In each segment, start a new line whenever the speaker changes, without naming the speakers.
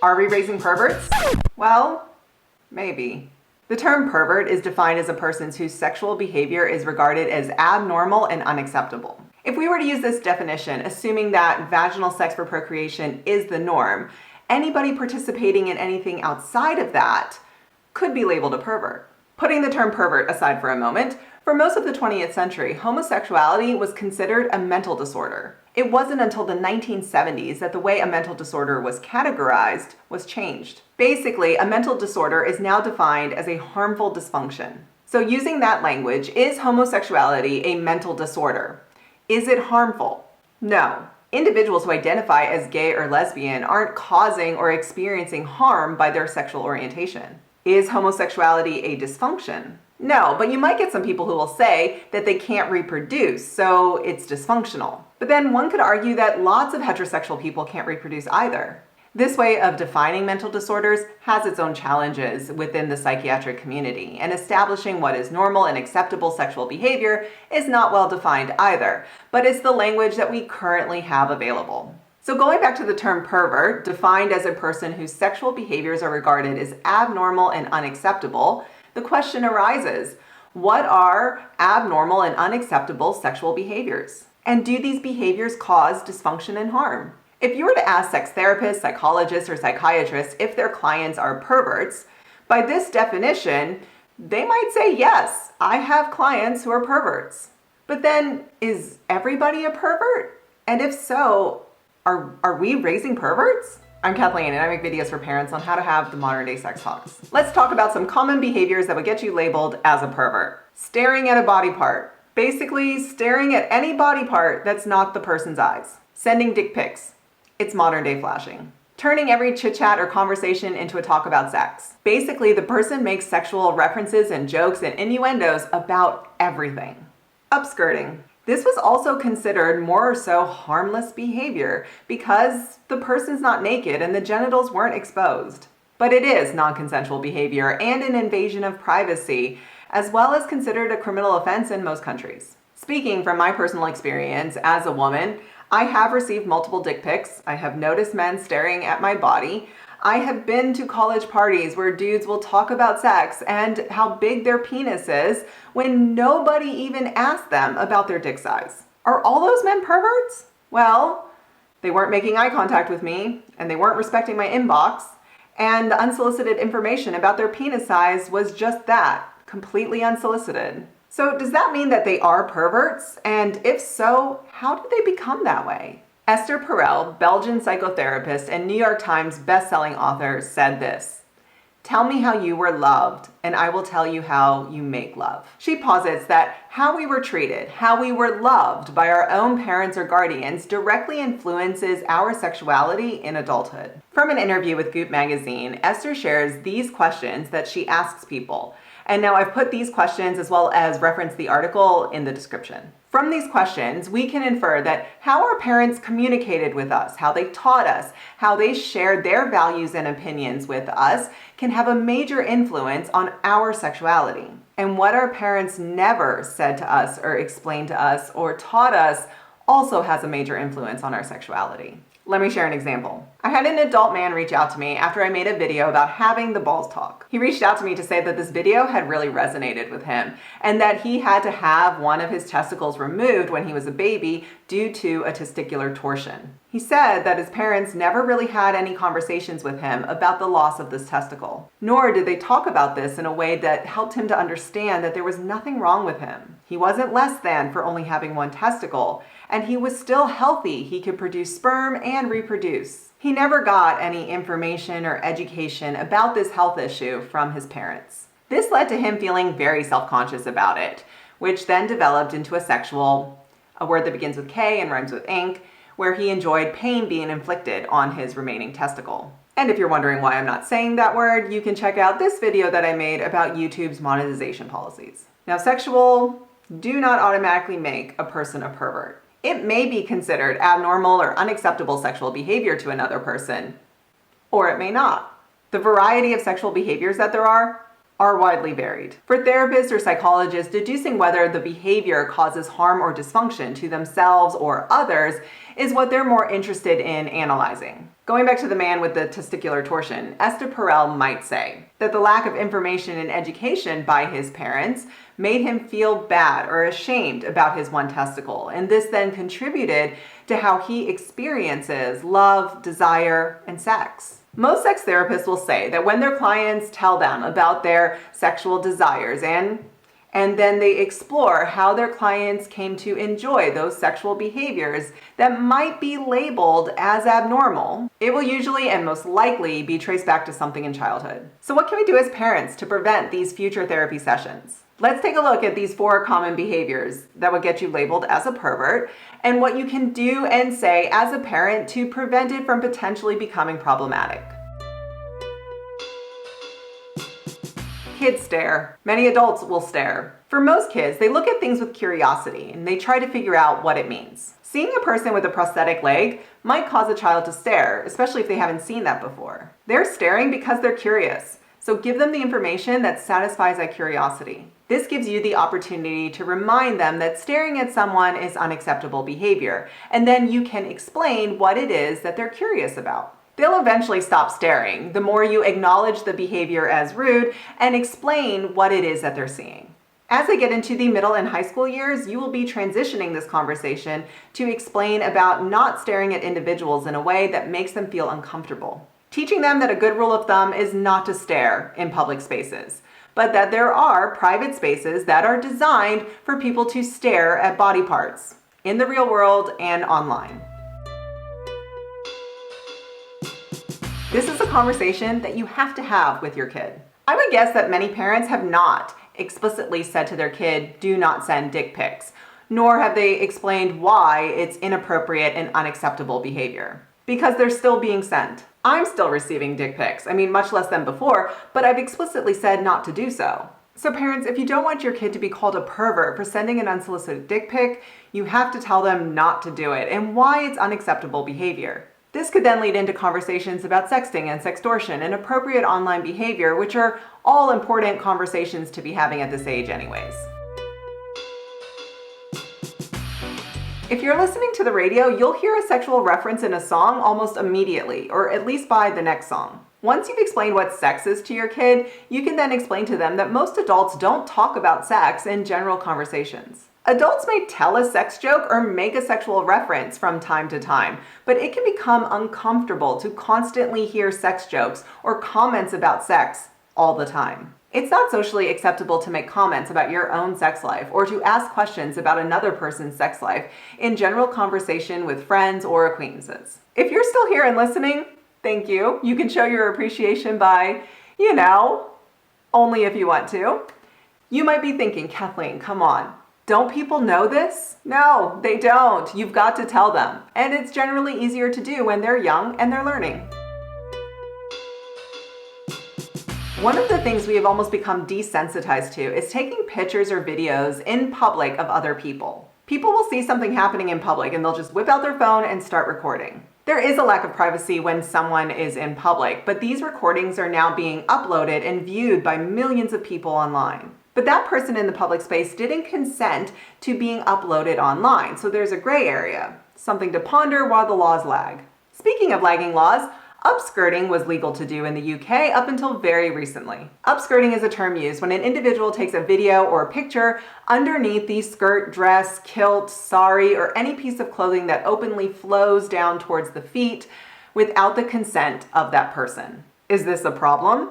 Are we raising perverts? Well, maybe. The term pervert is defined as a person whose sexual behavior is regarded as abnormal and unacceptable. If we were to use this definition, assuming that vaginal sex for procreation is the norm, anybody participating in anything outside of that could be labeled a pervert. Putting the term pervert aside for a moment, for most of the 20th century, homosexuality was considered a mental disorder. It wasn't until the 1970s that the way a mental disorder was categorized was changed. Basically, a mental disorder is now defined as a harmful dysfunction. So using that language, is homosexuality a mental disorder? Is it harmful? No. Individuals who identify as gay or lesbian aren't causing or experiencing harm by their sexual orientation. Is homosexuality a dysfunction? No, but you might get some people who will say that they can't reproduce, so it's dysfunctional. But then one could argue that lots of heterosexual people can't reproduce either. This way of defining mental disorders has its own challenges within the psychiatric community, and establishing what is normal and acceptable sexual behavior is not well defined either, but it's the language that we currently have available. So going back to the term pervert, defined as a person whose sexual behaviors are regarded as abnormal and unacceptable, the question arises, what are abnormal and unacceptable sexual behaviors? And do these behaviors cause dysfunction and harm? If you were to ask sex therapists, psychologists, or psychiatrists if their clients are perverts, by this definition, they might say, yes, I have clients who are perverts. But then, is everybody a pervert? And if so, are we raising perverts? I'm Kathleen, and I make videos for parents on how to have the modern day sex talks. Let's talk about some common behaviors that would get you labeled as a pervert. Staring at a body part. Basically, staring at any body part that's not the person's eyes. Sending dick pics. It's modern day flashing. Turning every chit chat or conversation into a talk about sex. Basically, the person makes sexual references and jokes and innuendos about everything. Upskirting. This was also considered more or so harmless behavior because the person's not naked and the genitals weren't exposed. But it is non-consensual behavior and an invasion of privacy, as well as considered a criminal offense in most countries. Speaking from my personal experience as a woman, I have received multiple dick pics. I have noticed men staring at my body. I have been to college parties where dudes will talk about sex and how big their penis is when nobody even asked them about their dick size. Are all those men perverts? Well, they weren't making eye contact with me, and they weren't respecting my inbox, and the unsolicited information about their penis size was just that, completely unsolicited. So does that mean that they are perverts? And if so, how did they become that way? Esther Perel, Belgian psychotherapist and New York Times bestselling author, said this: "Tell me how you were loved, and I will tell you how you make love." She posits that how we were treated, how we were loved by our own parents or guardians directly influences our sexuality in adulthood. From an interview with Goop magazine, Esther shares these questions that she asks people. And now I've put these questions as well as reference the article in the description. From these questions, we can infer that how our parents communicated with us, how they taught us, how they shared their values and opinions with us can have a major influence on our sexuality. And what our parents never said to us or explained to us or taught us also has a major influence on our sexuality. Let me share an example. I had an adult man reach out to me after I made a video about having the balls talk. He reached out to me to say that this video had really resonated with him and that he had to have one of his testicles removed when he was a baby due to a testicular torsion. He said that his parents never really had any conversations with him about the loss of this testicle, nor did they talk about this in a way that helped him to understand that there was nothing wrong with him. He wasn't less than for only having one testicle, and he was still healthy. He could produce sperm and reproduce. He never got any information or education about this health issue from his parents. This led to him feeling very self-conscious about it, which then developed into a word that begins with K and rhymes with ink, where he enjoyed pain being inflicted on his remaining testicle. And if you're wondering why I'm not saying that word, you can check out this video that I made about YouTube's monetization policies. Now, sexual do not automatically make a person a pervert. It may be considered abnormal or unacceptable sexual behavior to another person, or it may not. The variety of sexual behaviors that there are are widely varied. For therapists or psychologists, deducing whether the behavior causes harm or dysfunction to themselves or others is what they're more interested in analyzing. Going back to the man with the testicular torsion, Esther Perel might say that the lack of information and education by his parents made him feel bad or ashamed about his one testicle, and this then contributed to how he experiences love, desire, and sex. Most sex therapists will say that when their clients tell them about their sexual desires and then they explore how their clients came to enjoy those sexual behaviors that might be labeled as abnormal, it will usually and most likely be traced back to something in childhood. So what can we do as parents to prevent these future therapy sessions? Let's take a look at these 4 common behaviors that would get you labeled as a pervert and what you can do and say as a parent to prevent it from potentially becoming problematic. Kids stare. Many adults will stare. For most kids, they look at things with curiosity and they try to figure out what it means. Seeing a person with a prosthetic leg might cause a child to stare, especially if they haven't seen that before. They're staring because they're curious, so give them the information that satisfies that curiosity. This gives you the opportunity to remind them that staring at someone is unacceptable behavior, and then you can explain what it is that they're curious about. They'll eventually stop staring the more you acknowledge the behavior as rude and explain what it is that they're seeing. As they get into the middle and high school years, you will be transitioning this conversation to explain about not staring at individuals in a way that makes them feel uncomfortable. Teaching them that a good rule of thumb is not to stare in public spaces, but that there are private spaces that are designed for people to stare at body parts in the real world and online. This is a conversation that you have to have with your kid. I would guess that many parents have not explicitly said to their kid, do not send dick pics, nor have they explained why it's inappropriate and unacceptable behavior, because they're still being sent. I'm still receiving dick pics. Much less than before, but I've explicitly said not to do so. So parents, if you don't want your kid to be called a pervert for sending an unsolicited dick pic, you have to tell them not to do it and why it's unacceptable behavior. This could then lead into conversations about sexting and sextortion and appropriate online behavior, which are all important conversations to be having at this age anyways. If you're listening to the radio, you'll hear a sexual reference in a song almost immediately, or at least by the next song. Once you've explained what sex is to your kid, you can then explain to them that most adults don't talk about sex in general conversations. Adults may tell a sex joke or make a sexual reference from time to time, but it can become uncomfortable to constantly hear sex jokes or comments about sex all the time. It's not socially acceptable to make comments about your own sex life or to ask questions about another person's sex life in general conversation with friends or acquaintances. If you're still here and listening, thank you. You can show your appreciation by, only if you want to. You might be thinking, Kathleen, come on. Don't people know this? No, they don't. You've got to tell them. And it's generally easier to do when they're young and they're learning. One of the things we have almost become desensitized to is taking pictures or videos in public of other people. People will see something happening in public and they'll just whip out their phone and start recording. There is a lack of privacy when someone is in public, but these recordings are now being uploaded and viewed by millions of people online. But that person in the public space didn't consent to being uploaded online, so there's a gray area, something to ponder while the laws lag. Speaking of lagging laws, upskirting was legal to do in the UK up until very recently. Upskirting is a term used when an individual takes a video or a picture underneath the skirt, dress, kilt, sari, or any piece of clothing that openly flows down towards the feet without the consent of that person. Is this a problem?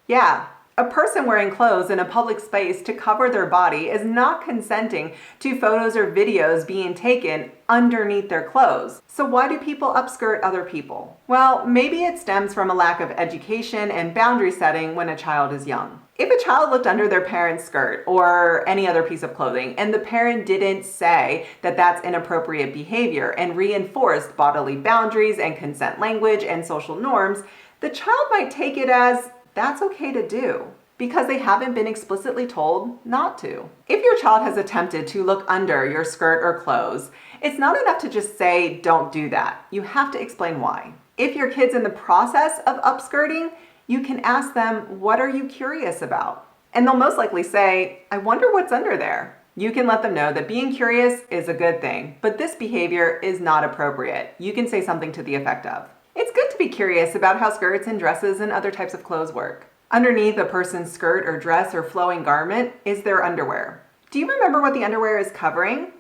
Yeah. A person wearing clothes in a public space to cover their body is not consenting to photos or videos being taken underneath their clothes. So why do people upskirt other people? Well, maybe it stems from a lack of education and boundary setting when a child is young. If a child looked under their parent's skirt or any other piece of clothing and the parent didn't say that that's inappropriate behavior and reinforced bodily boundaries and consent language and social norms, the child might take it as that's okay to do because they haven't been explicitly told not to. If your child has attempted to look under your skirt or clothes, it's not enough to just say, don't do that. You have to explain why. If your kid's in the process of upskirting, you can ask them, what are you curious about? And they'll most likely say, I wonder what's under there. You can let them know that being curious is a good thing, but this behavior is not appropriate. You can say something to the effect of, it's good to be curious about how skirts and dresses and other types of clothes work. Underneath a person's skirt or dress or flowing garment is their underwear. Do you remember what the underwear is covering?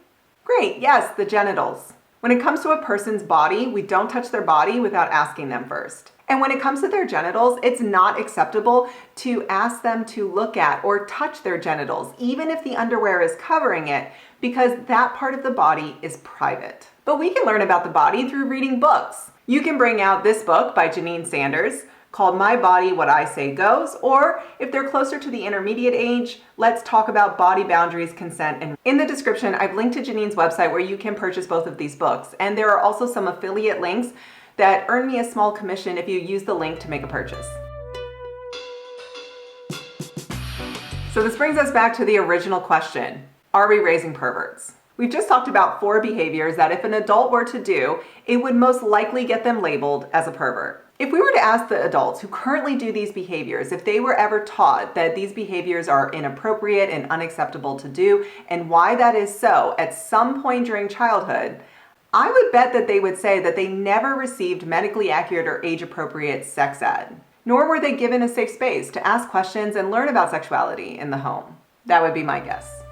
Great, yes, the genitals. When it comes to a person's body, we don't touch their body without asking them first. And when it comes to their genitals, it's not acceptable to ask them to look at or touch their genitals, even if the underwear is covering it, because that part of the body is private. But we can learn about the body through reading books. You can bring out this book by Janine Sanders called My Body, What I Say Goes, or if they're closer to the intermediate age, let's talk about body boundaries, consent. And in the description, I've linked to Janine's website where you can purchase both of these books. And there are also some affiliate links that earn me a small commission if you use the link to make a purchase. So this brings us back to the original question. Are we raising perverts? We've just talked about 4 behaviors that if an adult were to do, it would most likely get them labeled as a pervert. If we were to ask the adults who currently do these behaviors if they were ever taught that these behaviors are inappropriate and unacceptable to do, and why that is so at some point during childhood, I would bet that they would say that they never received medically accurate or age-appropriate sex ed, nor were they given a safe space to ask questions and learn about sexuality in the home. That would be my guess.